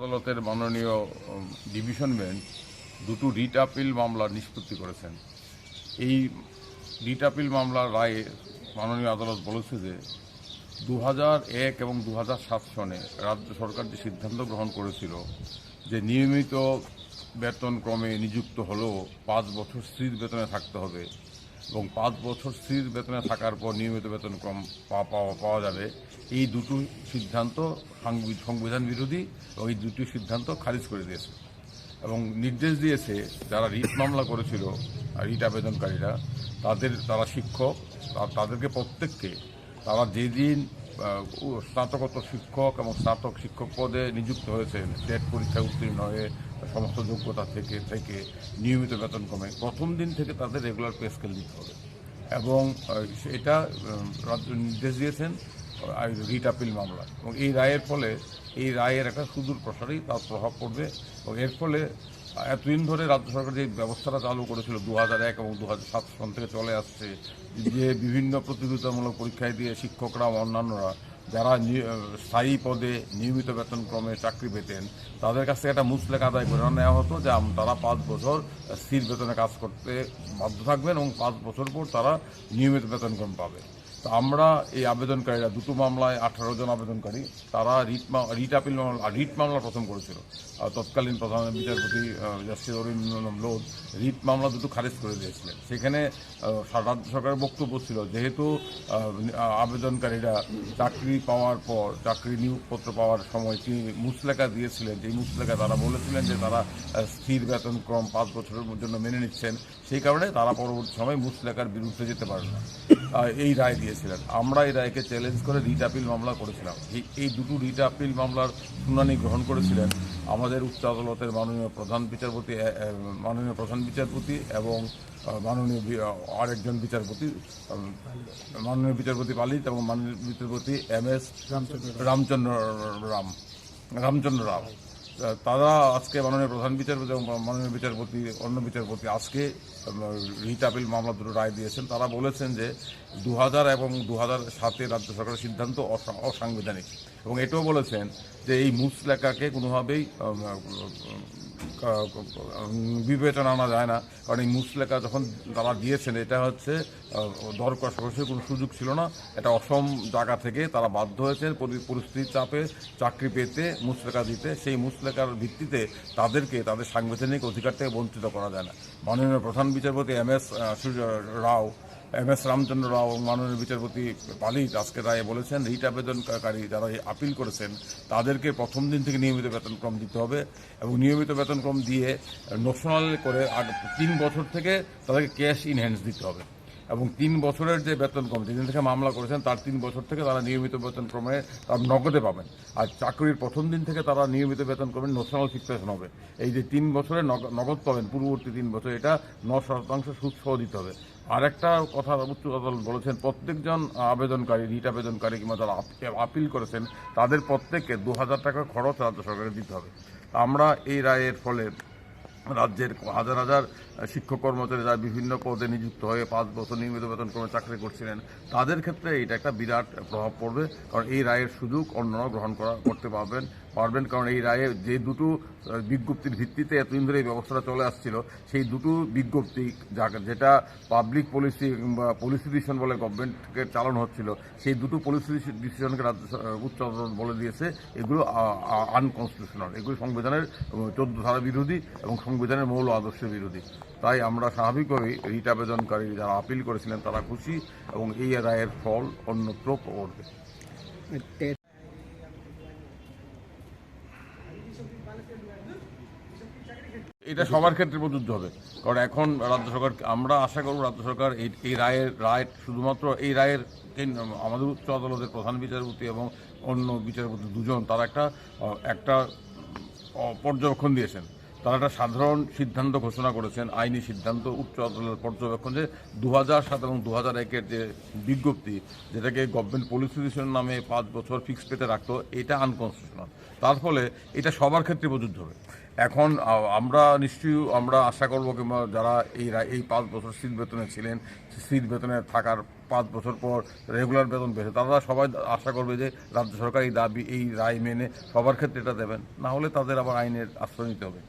আদালতের মাননীয় division bench দুটো রিট আপিল মামলা নিষ্পত্তি করেছেন। এই রিট আপিল মামলার রায়ে মাননীয় আদালত বলেছে যে 2001 এবং 2007 সনে রাজ্য সরকার যে সিদ্ধান্ত গ্রহণ করেছিল যে নিয়মিত বেতন ক্রমে নিযুক্ত হলেও 5 বছর স্থির বেতনে থাকতে হবে এবং 5 বছর স্থির বেতনে থাকার পর নিয়মিত বেতন ক্রম পাওয়া যাবে, এই দুটো সিদ্ধান্ত সংবিধান বিরোধী এবং এই দুটি সিদ্ধান্ত খারিজ করে দিয়েছে এবং নির্দেশ দিয়েছে যারা রিট মামলা করেছিল রিট আবেদনকারীরা তারা শিক্ষক, তাদেরকে প্রত্যেককে তারা যেদিন স্নাতকোত্তর শিক্ষক এবং স্নাতক শিক্ষক পদে নিযুক্ত হয়েছেন, টেট পরীক্ষায় উত্তীর্ণ হয়ে সমস্ত যোগ্যতা থেকে নিয়মিত বেতন কমে প্রথম দিন থেকে তাদের রেগুলার পে স্কেল দিতে হবে এবং এটা নির্দেশ দিয়েছেন রিট আপিল মামলা। এবং এই রায়ের একটা সুদূর প্রসারী তার প্রভাব পড়বে এবং এর ফলে এতদিন ধরে রাজ্য সরকার যে ব্যবস্থাটা চালু করেছিল 2001 এবং 2007 সন থেকে চলে আসছে, যে বিভিন্ন প্রতিযোগিতামূলক পরীক্ষায় দিয়ে শিক্ষকরা অন্যান্যরা যারা স্থায়ী পদে নিয়মিত বেতন ক্রমে চাকরি পেতেন তাদের কাছ থেকে একটা মুচলেখা আদায় করে নেওয়া হতো যে তারা 5 বছর স্থির বেতনে কাজ করতে বাধ্য থাকবেন এবং 5 বছর পর তারা নিয়মিত বেতন ক্রম পাবে। তো আমরা এই আবেদনকারীরা দুটো মামলায় 18 জন আবেদনকারী তারা রিট আপিল রিট মামলা প্রথম করেছিল। তৎকালীন প্রধান বিচারপতি জাস্টিস অরিন্দম লোধ রিট মামলা দুটো খারিজ করে দিয়েছিলেন। সেখানে রাজ্য সরকারের বক্তব্য ছিল যেহেতু আবেদনকারীরা চাকরি পাওয়ার পর চাকরি নিয়োগপত্র পাওয়ার সময় তিনি মুচলেখা দিয়েছিলেন, যে মুচলেখা তারা বলেছিলেন যে তারা স্থির বেতন ক্রম 5 বছরের জন্য মেনে নিচ্ছেন, সেই কারণে তারা পরবর্তী সময় মুচলেখার বিরুদ্ধে যেতে পারেন না, এই রায় দিয়েছিলেন। আমরা এই রায়কে চ্যালেঞ্জ করে রিট আপিল মামলা করেছিলাম। এই দুটো রিট আপিল মামলার শুনানি গ্রহণ করেছিলেন আমাদের উচ্চ আদালতের মাননীয় প্রধান বিচারপতি এবং আরেকজন বিচারপতি মাননীয় বিচারপতি পালিত এবং মাননীয় বিচারপতি MS রামচন্দ্র রাও। তারা আজকে মাননীয় প্রধান বিচারপতি এবং মাননীয় অন্য বিচারপতি আজকে রিট আপিল মামলা দুটো রায় দিয়েছেন। তারা বলেছেন যে 2000 এবং 2007 রাজ্য সরকারের সিদ্ধান্ত অসাংবিধানিক এবং এটাও বলেছেন যে এই মুচলেখাকে কোনোভাবেই বিবেচনা আনা যায় না, কারণ এই মুচলেখা যখন তারা দিয়েছেন এটা হচ্ছে দর কষাকষির কোনো সুযোগ ছিল না, এটা অসম জায়গা থেকে তারা বাধ্য হয়েছেন পরিস্থিতির চাপে চাকরি পেতে মুচলেখা দিতে। সেই মুচলেখার ভিত্তিতে তাদেরকে তাদের সাংবিধানিক অধিকার থেকে বঞ্চিত করা যায় না। মাননীয় প্রধান বিচারপতি MS রামচন্দ্র রাও এবং মাননীয় বিচারপতি পালিত আজকে রায়ে বলেছেন রিট আবেদনকারী যারা আপিল করেছেন তাদেরকে প্রথম দিন থেকে নিয়মিত বেতনক্রম দিতে হবে এবং নিয়মিত বেতনক্রম দিয়ে নোশনাল করে 3 বছর থেকে তাদেরকে ক্যাশ ইন হ্যান্ডস দিতে হবে এবং 3 বছরের যে বেতনক্রম যেদিন থেকে মামলা করেছেন তার 3 বছর থেকে তারা নিয়মিত বেতনক্রমে তারা নগদে পাবেন। আর চাকরির প্রথম দিন থেকে তারা নিয়মিত বেতনক্রমে নোশনাল ফিক্সেশন হবে। এই যে 3 বছরে নগদ পাবেন পূর্ববর্তী 3 বছর, এটা 9% সুদ সহ দিতে হবে। আর একটা কথা উচ্চ আদালত বলেছেন প্রত্যেকজন আবেদনকারী রিট আবেদনকারী কিংবা যারা আপিল করেছেন তাদের প্রত্যেককে 2000 টাকা খরচ রাজ্য সরকারের দিতে হবে। আমরা এই রায়ের ফলে রাজ্যের হাজার হাজার শিক্ষক কর্মচারী যারা বিভিন্ন পদে নিযুক্ত হয়ে 5 বছর নিয়মিত বেতনক্রমে চাকরি করছিলেন তাদের ক্ষেত্রে এটা একটা বিরাট প্রভাব পড়বে, কারণ এই রায়ের সুযোগ অন্যরা গ্রহণ করতে পারবেন, কারণ এই রায়ে যে দুটো বিজ্ঞপ্তির ভিত্তিতে এতদিন ধরে এই ব্যবস্থাটা চলে আসছিল সেই দুটো বিজ্ঞপ্তি যেটা পাবলিক পলিসি কিংবা পলিসি ডিসিশন বলে গভর্নমেন্টকে চালানো হচ্ছিল, সেই দুটো পলিসি ডিসিশনকে উচ্চ আদালত বলে দিয়েছে এগুলো আনকনস্টিটিউশনাল, এগুলো সংবিধানের 14 ধারা বিরোধী এবং সংবিধানের মৌল আদর্শের বিরোধী। তাই আমরা স্বাভাবিকভাবেই রিট আবেদনকারী যারা আপিল করেছিলেন তারা খুশি এবং এই রায়ের ফল অন্যত্র পড়বে। এটা সবার ক্ষেত্রে প্রযোজ্য হবে, কারণ এখন রাজ্য সরকার, আমরা আশা করব রাজ্য সরকার এই রায় শুধুমাত্র এই রায়ের আমাদের উচ্চ আদালতের প্রধান বিচারপতি এবং অন্য বিচারপতি দুজন তারা একটা পর্যবেক্ষণ দিয়েছেন, তারা একটা সাধারণ সিদ্ধান্ত ঘোষণা করেছেন, আইনি সিদ্ধান্ত উচ্চ আদালতের পর্যবেক্ষণ যে 2007 এবং 2001 যে বিজ্ঞপ্তি যেটাকে গভর্নমেন্ট পলিসি ডিসিশন নামে 5 বছর ফিক্স পেতে রাখতো এটা আনকনস্টিটিউশনাল। তার ফলে এটা সবার ক্ষেত্রে প্রযোজ্য হবে। এখন আমরা নিশ্চয়ই আমরা আশা করব, কিংবা যারা এই 5 বছর স্থির বেতনে ছিলেন, স্থির বেতনে থাকার 5 বছর পর রেগুলার বেতন পেয়েছে, তারা সবাই আশা করবে যে রাজ্য সরকার এই রায় মেনে সবার ক্ষেত্রে এটা দেবেন, না হলে তাদের আবার আইনের আশ্রয় নিতে হবে।